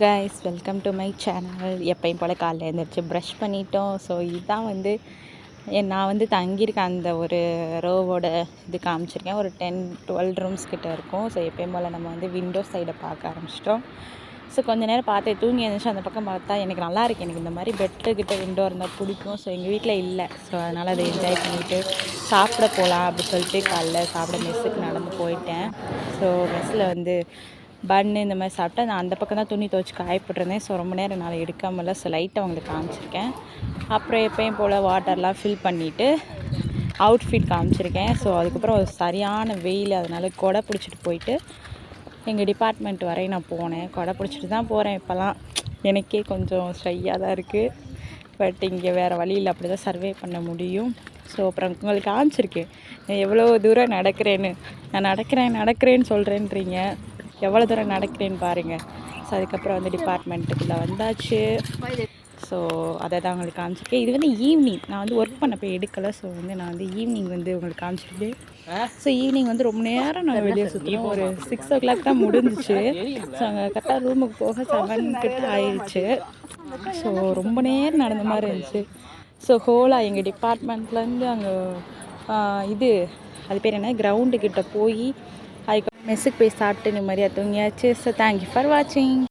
Guys welcome to my channel. எப்பயும் போல் காலைல எழுந்திரிச்சு ப்ரஷ் பண்ணிட்டோம். ஸோ இதுதான் நான் தங்கியிருக்கேன். அந்த ஒரு ரோவோட இது காமிச்சிருக்கேன். ஒரு 10-12 ரூம்ஸ் கிட்ட இருக்கும். ஸோ எப்பயும் போல் நம்ம விண்டோ சைடை பார்க்க ஆரம்பிச்சிட்டோம். ஸோ கொஞ்சம் நேரம் பார்த்து தூங்கி எழுந்திரிச்சு அந்த பக்கம் பார்த்தா எனக்கு நல்லா இருக்குது. எனக்கு இந்த மாதிரி பெட்டுக்கிட்ட விண்டோ இருந்தால் பிடிக்கும். ஸோ எங்கள் வீட்டில் இல்லை. ஸோ அதனால் அதை என்ஜாய் பண்ணிவிட்டு சாப்பிட போகலாம் அப்படி சொல்லிட்டு காலைல சாப்பிட மெஸ்ஸுக்கு நடந்து போயிட்டேன். ஸோ மெஸ்ஸில் பன்னு இந்த மாதிரி சாப்பிட்டு நான் அந்த பக்கம் தான் துணி துவைச்சி காயப்பட்டிருந்தேன். ஸோ ரொம்ப நேரம் என்னால் எடுக்காமல. ஸோ லைட்டை அவங்களுக்கு காமிச்சிருக்கேன். அப்புறம் எப்பயும் போல் வாட்டர்லாம் ஃபில் பண்ணிவிட்டு அவுட்ஃபிட் காமிச்சிருக்கேன். ஸோ அதுக்கப்புறம் ஒரு சரியான வெயில், அதனால் கொடை பிடிச்சிட்டு போயிட்டு எங்கள் டிபார்ட்மெண்ட் வரையும் நான் போனேன். கொடை பிடிச்சிட்டு தான் போகிறேன். இப்போலாம் எனக்கே கொஞ்சம் ஷையாக தான் இருக்குது. பட் இங்கே வேறு வழியில் அப்படி தான் சர்வே பண்ண முடியும். ஸோ அப்புறம் உங்களுக்கு காமிச்சிருக்கேன் எவ்வளோ தூரம் நடக்கிறேன்னு. நான் நடக்கிறேன்னு சொல்கிறேன்றீங்க. எவ்வளோ தூரம் நடக்கிறேன்னு பாருங்கள். ஸோ அதுக்கப்புறம் டிபார்ட்மெண்ட்டுக்குள்ளே வந்தாச்சு. ஸோ அதை தான் உங்களுக்கு காமிச்சிருக்கேன். இது ஈவினிங். நான் ஒர்க் பண்ண போய் எடுக்கலை. ஸோ நான் ஈவினிங் உங்களுக்கு காமிச்சிருக்கு. ஸோ ஈவினிங் ரொம்ப நேரம் நான் வெளியே சுற்றினோம். ஒரு 6 o'clock தான் முடிஞ்சிச்சு. ஸோ அங்கே கரெக்டாக ரூமுக்கு போக 7 கிட்ட ஆயிடுச்சு. ஸோ ரொம்ப நேரம் நடந்த மாதிரி இருந்துச்சு. ஸோ ஹோலாக எங்கள் டிபார்ட்மெண்ட்லேருந்து அங்கே அது பேர் என்ன, கிரவுண்டுக்கிட்ட போய் அதுக்கு மெஸ்ஸுக்கு போய் சாப்பிட்டு நிம்மதியாக தூங்கியாச்சு. ஸோ தேங்க்யூ ஃபார் வாட்சிங்.